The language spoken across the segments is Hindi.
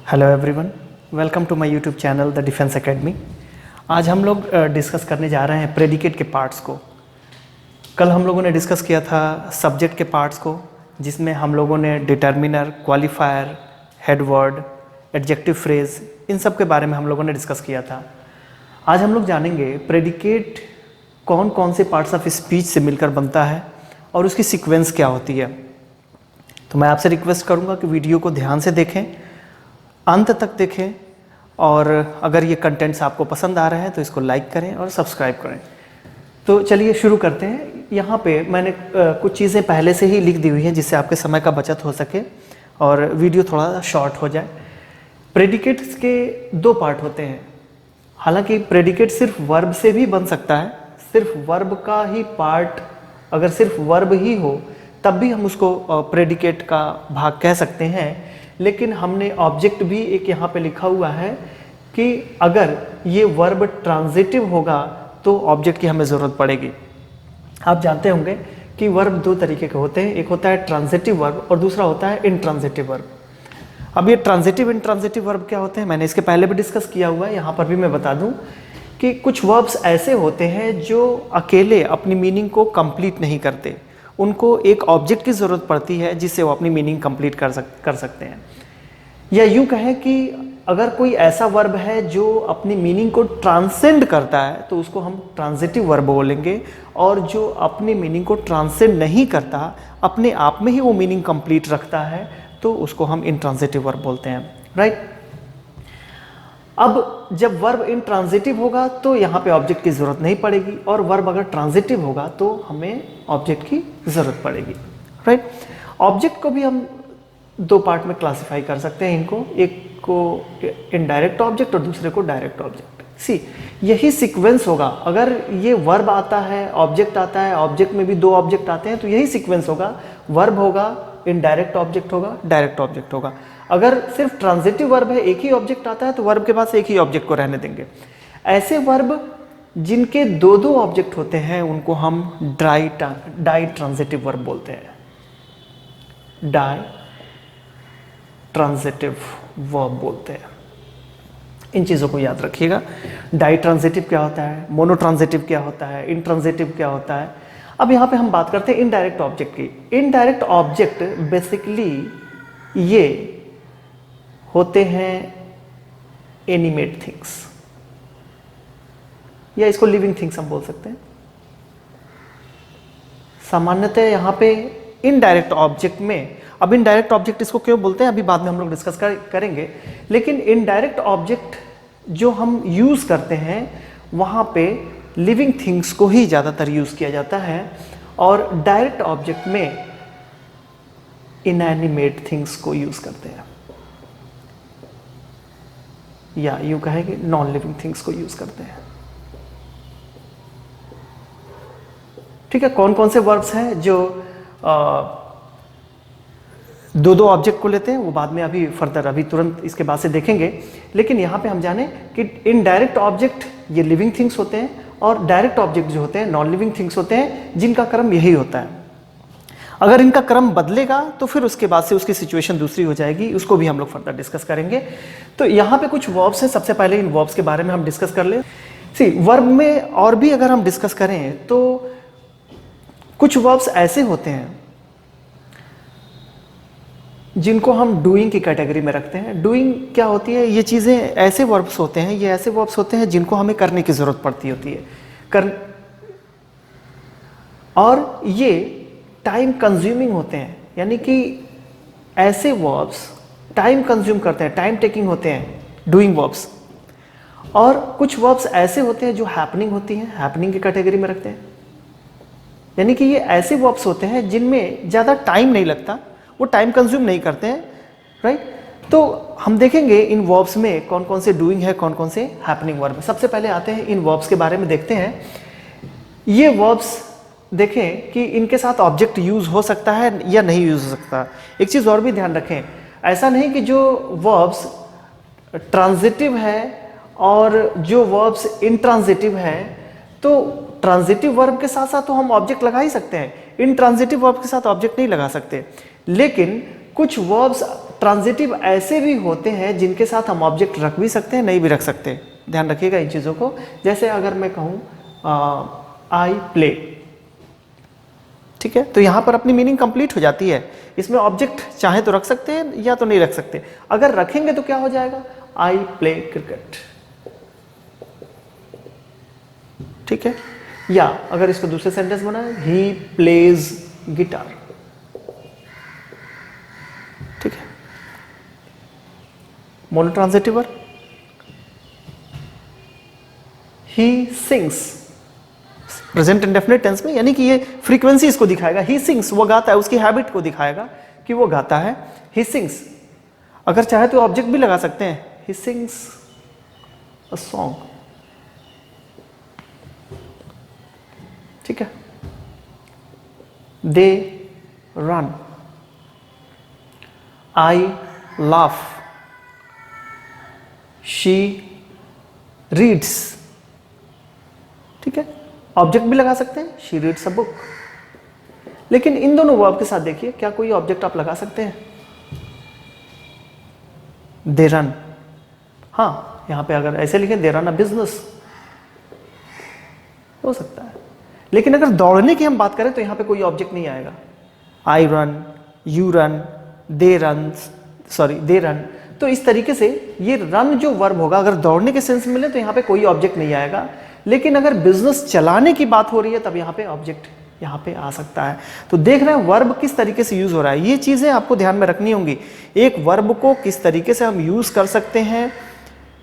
Hello everyone, welcome to my YouTube channel the Defence Academy. आज हम लोग डिस्कस करने जा रहे हैं प्रेडिकेट के पार्ट्स को। कल हम लोगों ने डिस्कस किया था सब्जेक्ट के पार्ट्स को, जिसमें हम लोगों ने determiner, qualifier, head word, adjective phrase, इन सब के बारे में हम लोगों ने डिस्कस किया था। आज हम लोग जानेंगे प्रेडिकेट कौन कौन से पार्ट्स ऑफ स्पीच से मिलकर बनता है और उसकी सीक्वेंस क्या होती है। तो मैं आपसे रिक्वेस्ट करूँगा कि वीडियो को ध्यान से देखें, अंत तक देखें, और अगर ये कंटेंट्स आपको पसंद आ रहे हैं तो इसको लाइक करें और सब्सक्राइब करें। तो चलिए शुरू करते हैं। यहाँ पे मैंने कुछ चीज़ें पहले से ही लिख दी हुई हैं जिससे आपके समय का बचत हो सके और वीडियो थोड़ा शॉर्ट हो जाए। प्रेडिकेट्स के दो पार्ट होते हैं। हालांकि प्रेडिकेट सिर्फ वर्ब से भी बन सकता है, सिर्फ वर्ब का ही पार्ट, अगर सिर्फ वर्ब ही हो तब भी हम उसको प्रेडिकेट का भाग कह सकते हैं। लेकिन हमने ऑब्जेक्ट भी एक यहाँ पे लिखा हुआ है कि अगर ये वर्ब ट्रांजिटिव होगा तो ऑब्जेक्ट की हमें ज़रूरत पड़ेगी। आप जानते होंगे कि वर्ब दो तरीके के होते हैं, एक होता है ट्रांजिटिव वर्ब और दूसरा होता है इंट्रांजिटिव वर्ब। अब ये ट्रांजिटिव इंट्रांजिटिव वर्ब क्या होते हैं मैंने इसके पहले भी डिस्कस किया हुआ है, यहाँ पर भी मैं बता दूँ कि कुछ वर्ब्स ऐसे होते हैं जो अकेले अपनी मीनिंग को कंप्लीट नहीं करते, उनको एक ऑब्जेक्ट की ज़रूरत पड़ती है जिससे वो अपनी मीनिंग कंप्लीट कर सकते हैं। या यूँ कहें कि अगर कोई ऐसा वर्ब है जो अपनी मीनिंग को ट्रांसेंड करता है तो उसको हम ट्रांजिटिव वर्ब बोलेंगे, और जो अपनी मीनिंग को ट्रांसेंड नहीं करता, अपने आप में ही वो मीनिंग कंप्लीट रखता है, तो उसको हम इंट्रांजिटिव वर्ब बोलते हैं। राइट। अब जब वर्ब इंट्रांजिटिव होगा तो यहाँ पे ऑब्जेक्ट की ज़रूरत नहीं पड़ेगी, और वर्ब अगर ट्रांजिटिव होगा तो हमें ऑब्जेक्ट की ज़रूरत पड़ेगी। राइट। ऑब्जेक्ट को भी हम दो पार्ट में क्लासिफाई कर सकते हैं इनको, एक को इनडायरेक्ट ऑब्जेक्ट और दूसरे को डायरेक्ट ऑब्जेक्ट। यही सीक्वेंस होगा। अगर ये वर्ब आता है, ऑब्जेक्ट आता है, ऑब्जेक्ट में भी दो ऑब्जेक्ट आते हैं, तो यही सीक्वेंस होगा। वर्ब होगा, इनडायरेक्ट ऑब्जेक्ट होगा, डायरेक्ट ऑब्जेक्ट होगा। अगर सिर्फ ट्रांजिटिव वर्ब है, एक ही ऑब्जेक्ट आता है, तो वर्ब के पास एक ही ऑब्जेक्ट को रहने देंगे। ऐसे वर्ब जिनके दो दो ऑब्जेक्ट होते हैं उनको हम डाई ट्रांजिटिव वर्ब बोलते हैं। डाई ट्रांजिटिव वर्ब बोलते हैं। इन चीज़ों को याद रखिएगा। डाई ट्रांजिटिव क्या होता है, मोनो ट्रांजिटिव क्या होता है, इंट्रांजिटिव क्या होता है। अब यहाँ पे हम बात करते हैं इनडायरेक्ट ऑब्जेक्ट की। इनडायरेक्ट ऑब्जेक्ट बेसिकली ये होते हैं एनिमेट थिंग्स, या इसको लिविंग थिंग्स हम बोल सकते हैं। सामान्यतः यहाँ पे इनडायरेक्ट ऑब्जेक्ट में, अब इनडायरेक्ट ऑब्जेक्ट इसको क्यों बोलते हैं अभी बाद में हम लोग डिस्कस करेंगे, लेकिन इनडायरेक्ट ऑब्जेक्ट जो हम यूज करते हैं वहाँ पे लिविंग थिंग्स को ही ज़्यादातर यूज किया जाता है, और डायरेक्ट ऑब्जेक्ट में इनएनिमेट थिंग्स को यूज करते हैं, या यूं कहेंगे नॉन लिविंग थिंग्स को यूज करते हैं। ठीक है। कौन कौन से वर्ब्स हैं जो दो दो ऑब्जेक्ट को लेते हैं वो बाद में अभी फर्दर, अभी तुरंत इसके बाद से देखेंगे। लेकिन यहाँ पे हम जाने कि इनडायरेक्ट ऑब्जेक्ट ये लिविंग थिंग्स होते हैं, और डायरेक्ट ऑब्जेक्ट जो होते हैं नॉन लिविंग थिंग्स होते हैं, जिनका क्रम यही होता है। अगर इनका क्रम बदलेगा तो फिर उसके बाद से उसकी सिचुएशन दूसरी हो जाएगी, उसको भी हम लोग फर्दर डिस्कस करेंगे। तो यहाँ पे कुछ वर्ब्स हैं, सबसे पहले इन वर्ब्स के बारे में हम डिस्कस कर ले। वर्ब में और भी अगर हम डिस्कस करें तो कुछ वर्ब्स ऐसे होते हैं जिनको हम डूइंग की कैटेगरी में रखते हैं। डूइंग क्या होती है, ये चीज़ें ऐसे वर्ब्स होते हैं, ये ऐसे वर्ब्स होते हैं जिनको हमें करने की ज़रूरत पड़ती होती है, और ये टाइम कंज्यूमिंग होते हैं। यानी कि ऐसे वर्ब्स टाइम कंज्यूम करते हैं, टाइम टेकिंग होते हैं, डूइंग वर्ब्स। और कुछ वर्ब्स ऐसे होते हैं जो हैपनिंग होती हैं, हैपनिंग की कैटेगरी में रखते हैं। यानी कि ये ऐसे वर्ब्स होते हैं जिनमें ज़्यादा टाइम नहीं लगता, वो टाइम कंज्यूम नहीं करते हैं। राइट। तो हम देखेंगे इन वर्ब्स में कौन कौन से डूइंग है, कौन कौन से हैपनिंग वर्ब है। सबसे पहले आते हैं इन वर्ब्स के बारे में देखते हैं। ये वर्ब्स देखें कि इनके साथ ऑब्जेक्ट यूज हो सकता है या नहीं यूज हो सकता। एक चीज़ और भी ध्यान रखें, ऐसा नहीं कि जो वर्ब्स ट्रांजिटिव है और जो वर्ब्स इंट्रांजिटिव है, तो ट्रांजिटिव वर्ब के साथ साथ तो हम ऑब्जेक्ट लगा ही सकते हैं, इंट्रांजिटिव वर्ब के साथ ऑब्जेक्ट नहीं लगा सकते। लेकिन कुछ वर्ब्स ट्रांजिटिव ऐसे भी होते हैं जिनके साथ हम ऑब्जेक्ट रख भी सकते हैं, नहीं भी रख सकते। ध्यान रखिएगा इन चीज़ों को। जैसे अगर मैं कहूँ आई प्ले, ठीक है, तो यहाँ पर अपनी मीनिंग कंप्लीट हो जाती है। इसमें ऑब्जेक्ट चाहे तो रख सकते हैं या तो नहीं रख सकते। अगर रखेंगे तो क्या हो जाएगा, आई प्ले क्रिकेट, ठीक है। या अगर इसको दूसरे सेंटेंस बनाए, ही प्लेज गिटार, ठीक है। Monotransitive verb, he sings, present indefinite tense में, यानी कि ये फ्रीक्वेंसी इसको दिखाएगा। ही सिंग्स, वो गाता है, उसकी हैबिट को दिखाएगा कि वो गाता है। ही सिंग्स, अगर चाहे तो ऑब्जेक्ट भी लगा सकते हैं, ही सिंग्स अ सॉन्ग, ठीक है। They run, I laugh, she reads, ठीक है। ऑब्जेक्ट भी लगा सकते हैं, शी रीड्स अ बुक। लेकिन इन दोनों वर्ब के साथ देखिए, क्या कोई ऑब्जेक्ट आप लगा सकते हैं? दे रन, हाँ, यहां पे अगर ऐसे लिखें, दे रन अ बिजनेस, हो सकता है। लेकिन अगर दौड़ने की हम बात करें तो यहां पे कोई ऑब्जेक्ट नहीं आएगा। I run, you run, they run, they run. तो इस तरीके से ये रन जो वर्ब होगा, अगर दौड़ने के सेंस में मिले तो यहाँ पे कोई ऑब्जेक्ट नहीं आएगा। लेकिन अगर बिजनेस चलाने की बात हो रही है तब यहाँ पे ऑब्जेक्ट यहाँ पे आ सकता है। तो देख रहे हैं वर्ब किस तरीके से यूज हो रहा है। ये चीजें आपको ध्यान में रखनी होंगी। एक वर्ब को किस तरीके से हम यूज कर सकते हैं,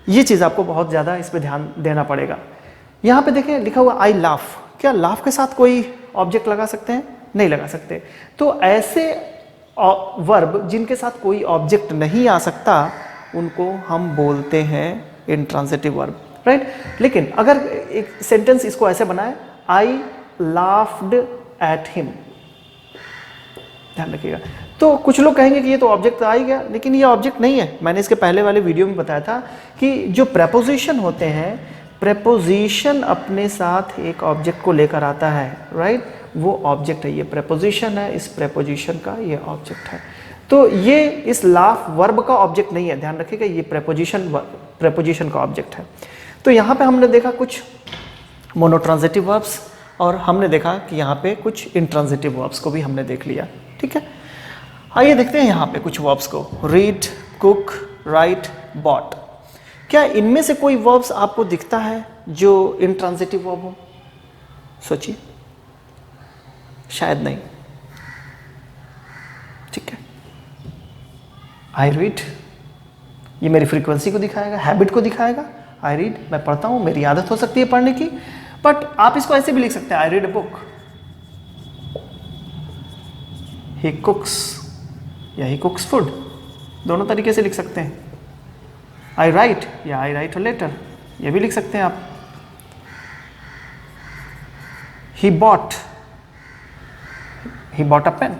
ये चीज आपको बहुत ज्यादा इस पर ध्यान देना पड़ेगा। यहाँ पे देखिए लिखा हुआ आई लाफ, क्या लाफ के साथ कोई ऑब्जेक्ट लगा सकते हैं? नहीं लगा सकते। तो ऐसे वर्ब जिनके साथ कोई ऑब्जेक्ट नहीं आ सकता उनको हम बोलते हैं इंट्रांजिटिव वर्ब, राइट। लेकिन अगर एक सेंटेंस इसको ऐसे बनाए, आई लाफ्ड एट हिम, ध्यान रखिएगा। तो कुछ लोग कहेंगे कि ये तो ऑब्जेक्ट आ ही गया, लेकिन ये ऑब्जेक्ट नहीं है। मैंने इसके पहले वाले वीडियो में बताया था कि जो प्रेपोजिशन होते हैं, प्रेपोजिशन अपने साथ एक ऑब्जेक्ट को लेकर आता है, राइट। वो ऑब्जेक्ट है, ये प्रेपोजिशन है, इस प्रेपोजिशन का ये ऑब्जेक्ट है। तो ये इस लाफ वर्ब का ऑब्जेक्ट नहीं है, ध्यान रखिएगा, ये प्रेपोजिशन का ऑब्जेक्ट है। तो यहाँ पे हमने देखा कुछ मोनोट्रांजिटिव वर्ब्स और हमने देखा कि यहाँ पे कुछ इंट्रांजिटिव वर्ब्स को भी हमने देख लिया, ठीक है। आइए देखते हैं यहाँ पे कुछ वर्ब्स को। Read, cook, write, bought. क्या इनमें से कोई वर्ब्स आपको दिखता है जो इंट्रांजिटिव वर्ब हो? सोचिए, शायद नहीं, ठीक है। आई रीड, ये मेरी फ्रीक्वेंसी को दिखाएगा, हैबिट को दिखाएगा। आई रीड, मैं पढ़ता हूं, मेरी आदत हो सकती है पढ़ने की। बट आप इसको ऐसे भी लिख सकते हैं, आई रीड अ बुक। ही कुक्स या ही कुक्स फूड, दोनों तरीके से लिख सकते हैं। आई राइट या आई राइट अ लेटर, ये भी लिख सकते हैं आप। He bought a pen.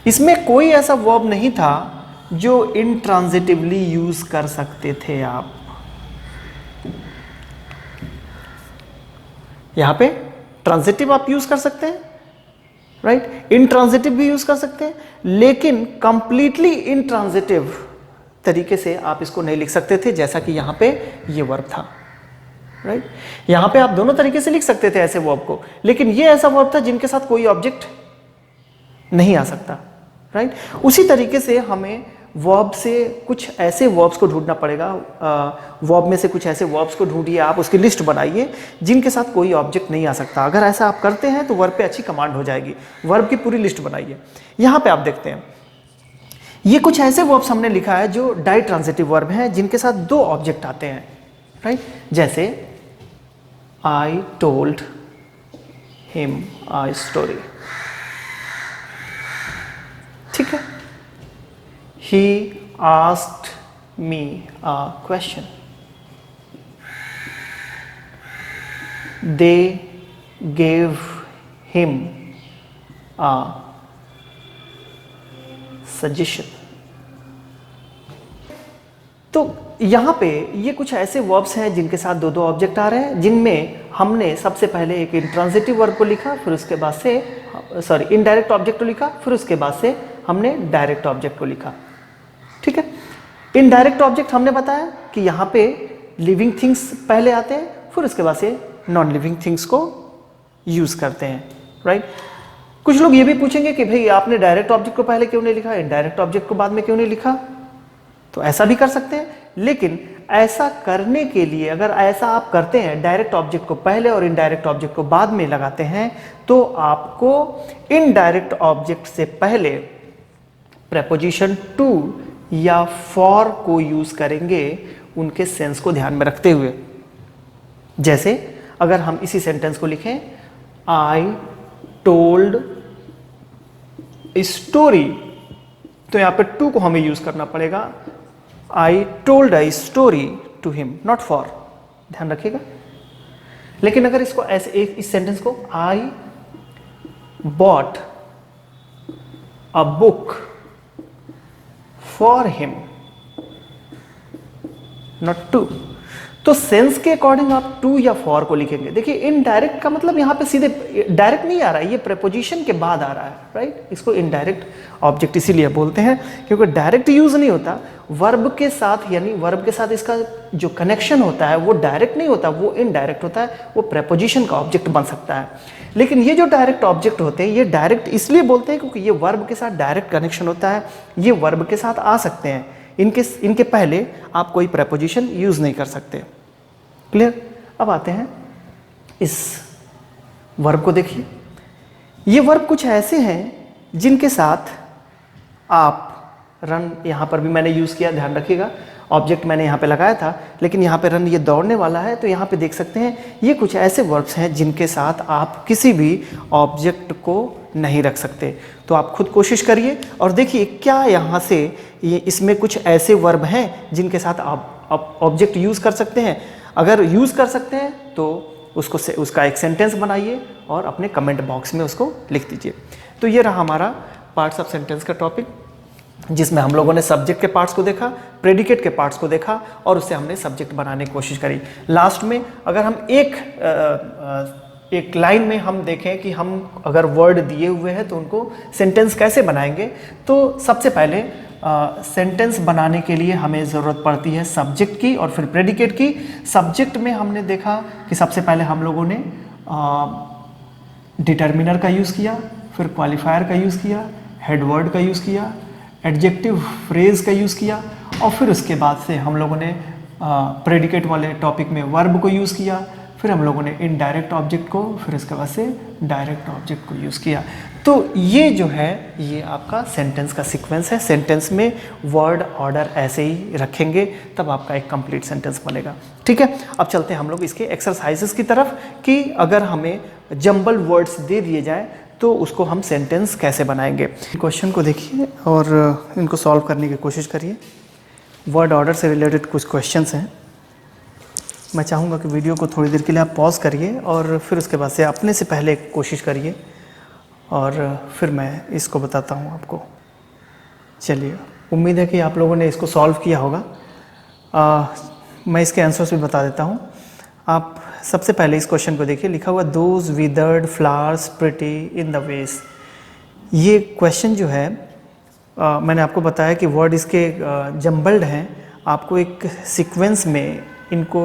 इसमें कोई ऐसा वर्ब नहीं था जो इंट्रांजिटिवली यूज कर सकते थे आप। यहां पे ट्रांजिटिव आप यूज कर सकते हैं, राइट। इंट्रांजिटिव भी यूज कर सकते हैं, लेकिन कंप्लीटली इंट्रांजिटिव तरीके से आप इसको नहीं लिख सकते थे, जैसा कि यहां पे ये वर्ब था, राइट। यहां पे आप दोनों तरीके से लिख सकते थे ऐसे वर्ब को, लेकिन ये ऐसा वर्ब था जिनके साथ कोई ऑब्जेक्ट नहीं आ सकता, राइट। उसी तरीके से हमें वर्ब से कुछ ऐसे वर्ब्स को ढूंढना पड़ेगा। वर्ब में से कुछ ऐसे वर्ब्स को ढूंढिए, आप उसकी लिस्ट बनाइए जिनके साथ कोई ऑब्जेक्ट नहीं आ सकता। अगर ऐसा आप करते हैं तो वर्ब पे अच्छी कमांड हो जाएगी। वर्ब की पूरी लिस्ट बनाइए। यहां पे आप देखते हैं ये कुछ ऐसे वर्ब्स हमने लिखा है जो डाई ट्रांजिटिव वर्ब हैं, जिनके साथ दो ऑब्जेक्ट आते हैं, राइट। जैसे I told him a story, ठीक है। He asked me a question. They gave him a suggestion. तो यहाँ पे ये कुछ ऐसे वर्ब्स हैं जिनके साथ दो दो ऑब्जेक्ट आ रहे हैं, जिनमें हमने सबसे पहले एक इंट्रांजिटिव वर्ब को लिखा, फिर उसके बाद से इनडायरेक्ट ऑब्जेक्ट को लिखा, फिर उसके बाद से हमने डायरेक्ट ऑब्जेक्ट को लिखा। ठीक है, इनडायरेक्ट ऑब्जेक्ट हमने बताया कि यहाँ पे लिविंग थिंग्स पहले आते हैं, फिर उसके बाद से नॉन लिविंग थिंग्स को यूज करते हैं, राइट। कुछ लोग ये भी पूछेंगे कि भाई आपने डायरेक्ट ऑब्जेक्ट को पहले क्यों नहीं लिखा, इनडायरेक्ट ऑब्जेक्ट को बाद में क्यों नहीं लिखा। तो ऐसा भी कर सकते हैं, लेकिन ऐसा करने के लिए अगर ऐसा आप करते हैं, डायरेक्ट ऑब्जेक्ट को पहले और इनडायरेक्ट ऑब्जेक्ट को बाद में लगाते हैं, तो आपको इनडायरेक्ट ऑब्जेक्ट से पहले प्रेपोजिशन टू या फॉर को यूज करेंगे, उनके सेंस को ध्यान में रखते हुए। जैसे अगर हम इसी सेंटेंस को लिखें, आई टोल्ड स्टोरी, तो यहां पे टू को हमें यूज करना पड़ेगा, I told a story to him, not for, ध्यान रखिएगा। लेकिन अगर इसको ऐसे इस सेंटेंस को, I bought a book for him, not to, तो सेंस के अकॉर्डिंग आप टू या फॉर को लिखेंगे। देखिए इनडायरेक्ट का मतलब यहाँ पे सीधे डायरेक्ट नहीं आ रहा है, ये प्रेपोजिशन के बाद आ रहा है, राइट। इसको इनडायरेक्ट ऑब्जेक्ट इसीलिए बोलते हैं क्योंकि डायरेक्ट यूज नहीं होता, वर्ब के साथ, यानी वर्ब के साथ इसका जो कनेक्शन होता है वो डायरेक्ट नहीं होता, वो इनडायरेक्ट होता है, वो प्रेपोजिशन का ऑब्जेक्ट बन सकता है। लेकिन ये जो डायरेक्ट ऑब्जेक्ट होते हैं, ये डायरेक्ट इसलिए बोलते हैं क्योंकि ये वर्ब के साथ डायरेक्ट कनेक्शन होता है, ये वर्ब के साथ आ सकते हैं, इनके पहले आप कोई प्रेपोजिशन यूज नहीं कर सकते। क्लियर। अब आते हैं इस वर्ब को, देखिए ये वर्ब कुछ ऐसे हैं जिनके साथ आप रन, यहां पर भी मैंने यूज किया, ध्यान रखिएगा, ऑब्जेक्ट मैंने यहां पे लगाया था, लेकिन यहां पे रन ये दौड़ने वाला है, तो यहां पे देख सकते हैं ये कुछ ऐसे वर्ब्स हैं जिनके साथ आप किसी भी ऑब्जेक्ट को नहीं रख सकते। तो आप खुद कोशिश करिए और देखिए क्या यहाँ से ये इसमें कुछ ऐसे वर्ब हैं जिनके साथ आप ऑब्जेक्ट यूज कर सकते हैं। अगर यूज कर सकते हैं तो उसका एक सेंटेंस बनाइए और अपने कमेंट बॉक्स में उसको लिख दीजिए। तो ये रहा हमारा पार्ट्स ऑफ सेंटेंस का टॉपिक, जिसमें हम लोगों ने सब्जेक्ट के पार्ट्स को देखा, प्रेडिकेट के पार्ट्स को देखा और उससे हमने सब्जेक्ट बनाने की कोशिश करी। लास्ट में अगर हम एक लाइन में हम देखें कि हम अगर वर्ड दिए हुए हैं तो उनको सेंटेंस कैसे बनाएंगे, तो सबसे पहले सेंटेंस बनाने के लिए हमें ज़रूरत पड़ती है सब्जेक्ट की और फिर प्रेडिकेट की। सब्जेक्ट में हमने देखा कि सबसे पहले हम लोगों ने डिटर्मिनर का यूज़ किया, फिर क्वालिफायर का यूज़ किया, हेडवर्ड का यूज़ किया, एडजेक्टिव फ्रेज का यूज़ किया और फिर उसके बाद से हम लोगों ने प्रेडिकेट वाले टॉपिक में वर्ब को यूज़ किया, फिर हम लोगों ने इनडायरेक्ट ऑब्जेक्ट को, फिर उसके बाद से डायरेक्ट ऑब्जेक्ट को यूज़ किया। तो ये जो है ये आपका सेंटेंस का सीक्वेंस है। सेंटेंस में वर्ड ऑर्डर ऐसे ही रखेंगे तब आपका एक कंप्लीट सेंटेंस बनेगा। ठीक है, अब चलते हैं हम लोग इसके एक्सरसाइजेस की तरफ कि अगर हमें जंबल वर्ड्स दे दिए जाए तो उसको हम सेंटेंस कैसे बनाएंगे। क्वेश्चन को देखिए और इनको सॉल्व करने की कोशिश करिए। वर्ड ऑर्डर से रिलेटेड कुछ क्वेश्चंस हैं। मैं चाहूँगा कि वीडियो को थोड़ी देर के लिए आप पॉज करिए और फिर उसके बाद से अपने से पहले कोशिश करिए और फिर मैं इसको बताता हूँ आपको। चलिए, उम्मीद है कि आप लोगों ने इसको सॉल्व किया होगा। मैं इसके आंसर्स भी बता देता हूँ। आप सबसे पहले इस क्वेश्चन को देखिए, लिखा हुआ those withered flowers pretty in the वेस। ये क्वेश्चन जो है मैंने आपको बताया कि वर्ड इसके जम्बल्ड हैं, आपको एक सीक्वेंस में इनको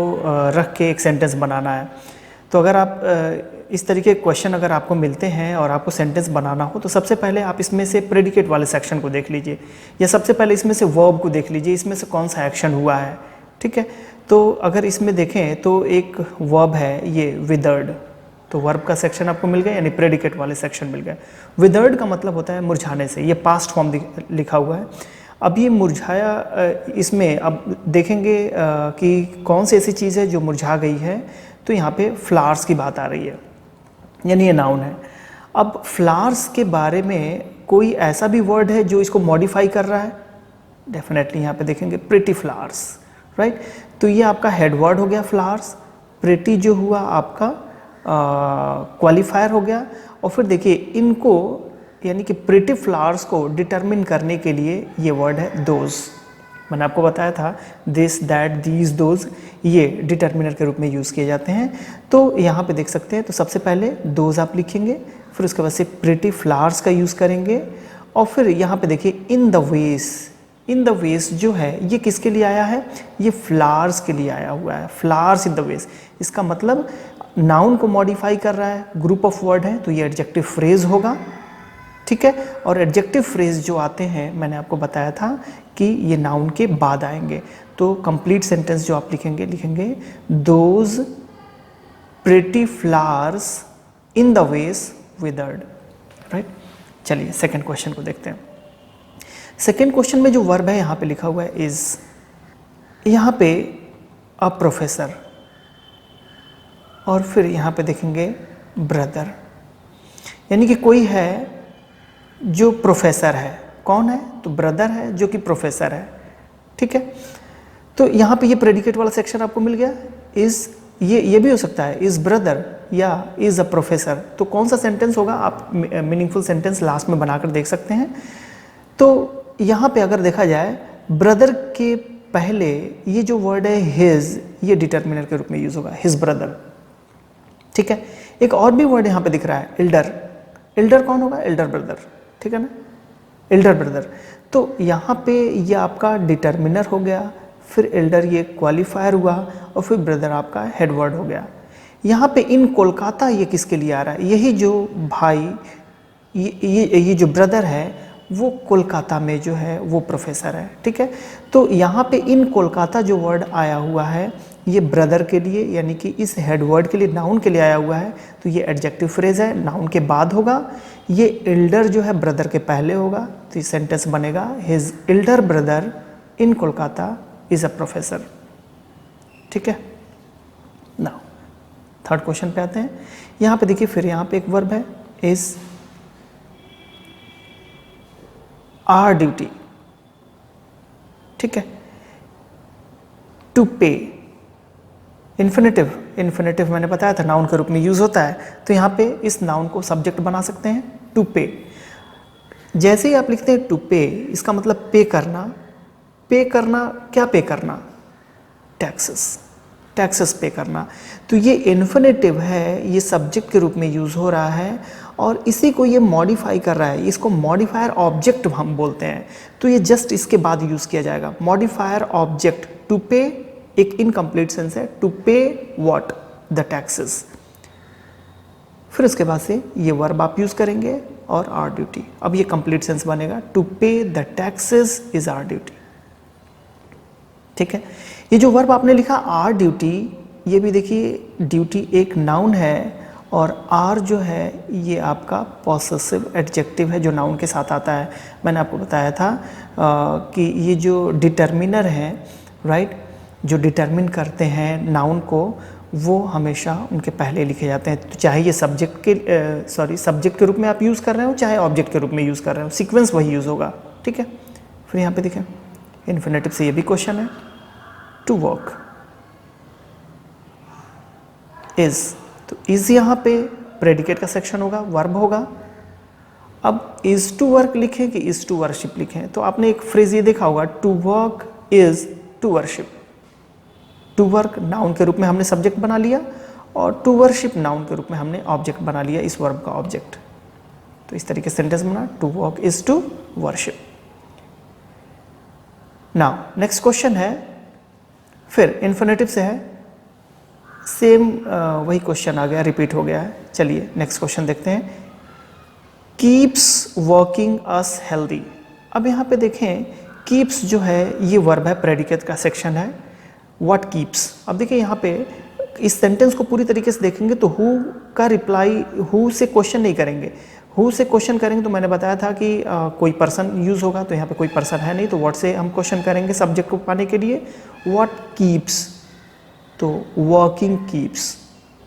रख के एक सेंटेंस बनाना है। तो अगर आप इस तरीके के क्वेश्चन अगर आपको मिलते हैं और आपको सेंटेंस बनाना हो तो सबसे पहले आप इसमें से प्रेडिकेट वाले सेक्शन को देख लीजिए, या सबसे पहले इसमें से वर्ब को देख लीजिए, इसमें से कौन सा एक्शन हुआ है। ठीक है, तो अगर इसमें देखें तो एक वर्ब है ये विदर्ड, तो वर्ब का सेक्शन आपको मिल गया, यानी प्रेडिकेट वाले सेक्शन मिल गए। विदर्ड का मतलब होता है मुरझाने से, ये पास्ट फॉर्म लिखा हुआ है। अब ये मुरझाया, इसमें अब देखेंगे कि कौन सी ऐसी चीज़ है जो मुरझा गई है, तो यहाँ पे फ्लावर्स की बात आ रही है, यानी ये नाउन है। अब फ्लावर्स के बारे में कोई ऐसा भी वर्ड है जो इसको मॉडिफाई कर रहा है? डेफिनेटली यहाँ पे देखेंगे प्रिटी फ्लावर्स, राइट। तो ये आपका हेड वर्ड हो गया फ्लावर्स, प्रिटी जो हुआ आपका क्वालिफायर हो गया, और फिर देखिए इनको यानी कि प्रिटी फ्लावर्स को डिटरमिन करने के लिए ये वर्ड है दोज। मैंने आपको बताया था दिस, दैट, दीज, दोज, ये डिटरमिनर के रूप में यूज़ किए जाते हैं। तो यहाँ पे देख सकते हैं, तो सबसे पहले दोज आप लिखेंगे, फिर उसके बाद से प्रिटी फ्लावर्स का यूज़ करेंगे और फिर यहाँ पे देखिए इन द वेस, इन द वेस जो है ये किसके लिए आया है, ये फ्लावर्स के लिए आया हुआ है, फ्लावर्स इन द वेस। इसका मतलब नाउन को मॉडिफाई कर रहा है, ग्रुप ऑफ वर्ड है, तो ये एडजेक्टिव फ्रेज होगा, ठीक है। और एडजेक्टिव फ्रेज जो आते हैं मैंने आपको बताया था कि ये नाउन के बाद आएंगे। तो कंप्लीट सेंटेंस जो आप लिखेंगे those pretty flowers in the वेस विदर्ड, राइट। चलिए सेकंड क्वेश्चन को देखते हैं। सेकंड क्वेश्चन में जो वर्ब है यहाँ पे लिखा हुआ है इज, यहाँ पे अ प्रोफेसर, और फिर यहाँ पे देखेंगे ब्रदर, यानी कि कोई है जो प्रोफेसर है। कौन है, तो ब्रदर है जो कि प्रोफेसर है, ठीक है। तो यहाँ पे ये प्रेडिकेट वाला सेक्शन आपको मिल गया। इज, ये भी हो सकता है इज ब्रदर या इज अ प्रोफेसर। तो कौन सा सेंटेंस होगा, आप मीनिंगफुल सेंटेंस लास्ट में बनाकर देख सकते हैं। तो यहाँ पे अगर देखा जाए ब्रदर के पहले ये जो वर्ड है हिज, ये डिटर्मिनर के रूप में यूज होगा, हिज ब्रदर, ठीक है। एक और भी वर्ड यहाँ पे दिख रहा है एल्डर। एल्डर कौन होगा, एल्डर ब्रदर, ठीक है ना, एल्डर ब्रदर। तो यहाँ पे ये आपका डिटर्मिनर हो गया, फिर एल्डर ये क्वालिफायर हुआ, और फिर ब्रदर आपका हेड वर्ड हो गया। यहाँ पे इन कोलकाता ये किसके लिए आ रहा है, यही जो भाई ये जो ब्रदर है वो कोलकाता में जो है वो प्रोफेसर है, ठीक है। तो यहाँ पे इन कोलकाता जो वर्ड आया हुआ है ये ब्रदर के लिए, यानी कि इस हेड वर्ड के लिए, नाउन के लिए आया हुआ है। तो ये एडजेक्टिव फ्रेज है, नाउन के बाद होगा। ये एल्डर जो है ब्रदर के पहले होगा, तो ये सेंटेंस बनेगा his Elder brother in Kolkata is a professor, ठीक है। नाउ थर्ड क्वेश्चन पे आते हैं। यहाँ पे देखिए फिर यहाँ पे एक वर्ब है इज आर ड्यूटी, ठीक है। टू पे, इन्फिनेटिव, इन्फिनेटिव मैंने बताया था नाउन के रूप में यूज होता है। तो यहाँ पे इस नाउन को सब्जेक्ट बना सकते हैं, टू पे। जैसे ही आप लिखते हैं टू पे, इसका मतलब पे करना। पे करना, क्या पे करना, टैक्सेस, टैक्सेस पे करना। तो ये इन्फिनेटिव है, ये सब्जेक्ट के रूप में यूज हो रहा है, और इसी को ये मॉडिफाई कर रहा है। इसको मॉडिफायर ऑब्जेक्ट हम बोलते हैं। तो ये जस्ट इसके बाद यूज किया जाएगा, मॉडिफायर ऑब्जेक्ट। टू पे एक इनकम्प्लीट सेंस है, टू पे व्हाट, द टैक्सेस। फिर उसके बाद से ये वर्ब आप यूज करेंगे और आर ड्यूटी। अब ये कंप्लीट सेंस बनेगा, to pay the taxes is our duty, ठीक है। ये जो वर्ब आपने लिखा आर ड्यूटी, ये भी देखिए ड्यूटी एक नाउन है, और आर जो है ये आपका पॉसेसिव एडजेक्टिव है जो नाउन के साथ आता है। मैंने आपको बताया था कि ये जो डिटर्मिनर है, राइट, जो डिटर्मिन करते हैं नाउन को, वो हमेशा उनके पहले लिखे जाते हैं। तो चाहे ये सब्जेक्ट के सब्जेक्ट के रूप में आप यूज़ कर रहे हो, चाहे ऑब्जेक्ट के रूप में यूज़ कर रहे हो, सीक्वेंस वही यूज़ होगा, ठीक है। फिर यहाँ पे देखें इन्फिनेटिव से ये भी क्वेश्चन है, टू वर्क इज। तो इज यहाँ पे प्रेडिकेट का सेक्शन होगा, वर्ब होगा। अब इज टू वर्क लिखें कि इज टू वर्शिप लिखें, तो आपने एक फ्रेज ये देखा होगा, to work is to worship. To work noun के रूप में हमने सब्जेक्ट बना लिया, और टू वर्शिप नाउन के रूप में हमने ऑब्जेक्ट बना लिया, इस वर्ब का ऑब्जेक्ट। तो इस तरीके से सेंटेंस बना, to work is to worship. Now next question है, फिर इन्फिनेटिव से है, सेम वही क्वेश्चन आ गया, रिपीट हो गया है। चलिए नेक्स्ट क्वेश्चन देखते हैं, कीप्स वर्किंग अस हेल्दी। अब यहाँ पे देखें कीप्स जो है ये वर्ब है, प्रेडिकेट का सेक्शन है, व्हाट कीप्स। अब देखिए यहाँ पे इस सेंटेंस को पूरी तरीके से देखेंगे तो हु का रिप्लाई, हु से क्वेश्चन नहीं करेंगे। हु से क्वेश्चन करेंगे तो मैंने बताया था कि कोई पर्सन यूज होगा, तो यहाँ पे कोई पर्सन है नहीं, तो व्हाट से हम क्वेश्चन करेंगे सब्जेक्ट को पाने के लिए, व्हाट कीप्स। तो वर्किंग कीप्स,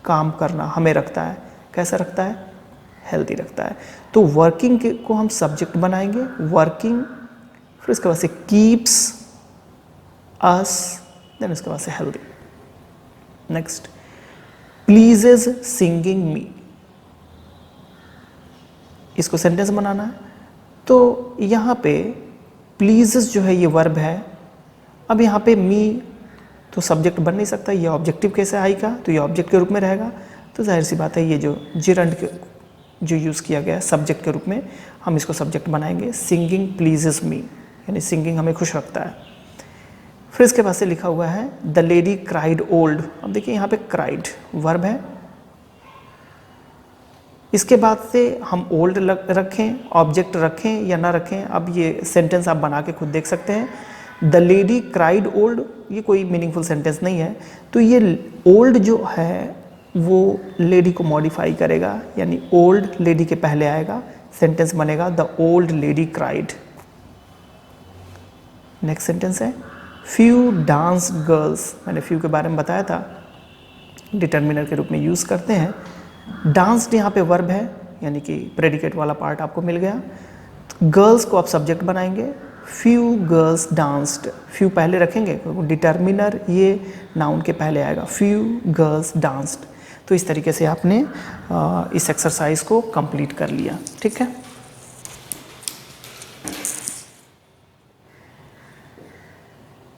काम करना हमें रखता है, कैसा रखता है, हेल्दी रखता है। तो वर्किंग को हम सब्जेक्ट बनाएंगे, वर्किंग, फिर इसके बाद से कीप्स अस, देन उसके बाद से healthy. Next, pleases singing me, इसको सेंटेंस बनाना है। तो यहाँ पे प्लीजेस जो है ये वर्ब है। अब यहाँ पे मी तो सब्जेक्ट बन नहीं सकता, ये ऑब्जेक्टिव कैसे आएगा, तो ये ऑब्जेक्ट के रूप में रहेगा। तो जाहिर सी बात है ये जो जिरंड जो यूज़ किया गया है सब्जेक्ट के रूप में, हम इसको सब्जेक्ट बनाएंगे। सिंगिंग प्लीजेस मी, यानी सिंगिंग हमें खुश रखता है। फिर इसके बाद से लिखा हुआ है द लेडी क्राइड ओल्ड। अब देखिए यहाँ पे क्राइड वर्ब है, इसके बाद से हम ओल्ड रखें, ऑब्जेक्ट रखें या ना रखें, अब ये सेंटेंस आप बना के खुद देख सकते हैं। द लेडी क्राइड ओल्ड, ये कोई मीनिंगफुल सेंटेंस नहीं है, तो ये ओल्ड जो है वो लेडी को मॉडिफाई करेगा, यानी ओल्ड लेडी के पहले आएगा, सेंटेंस बनेगा the old lady cried. Next sentence है फ्यू डांस गर्ल्स। मैंने फ्यू के बारे में बताया था, डिटर्मिनर के रूप में यूज़ करते हैं। डांस्ड यहाँ पे वर्ब है, यानी कि प्रेडिकेट वाला पार्ट आपको मिल गया। गर्ल्स को आप सब्जेक्ट बनाएंगे, फ्यू गर्ल्स डांस्ड, फ्यू पहले रखेंगे, डिटर्मिनर ये नाउन के पहले आएगा, फ्यू गर्ल्स डांस्ड। तो इस तरीके से आपने इस एक्सरसाइज को कंप्लीट कर लिया। ठीक है।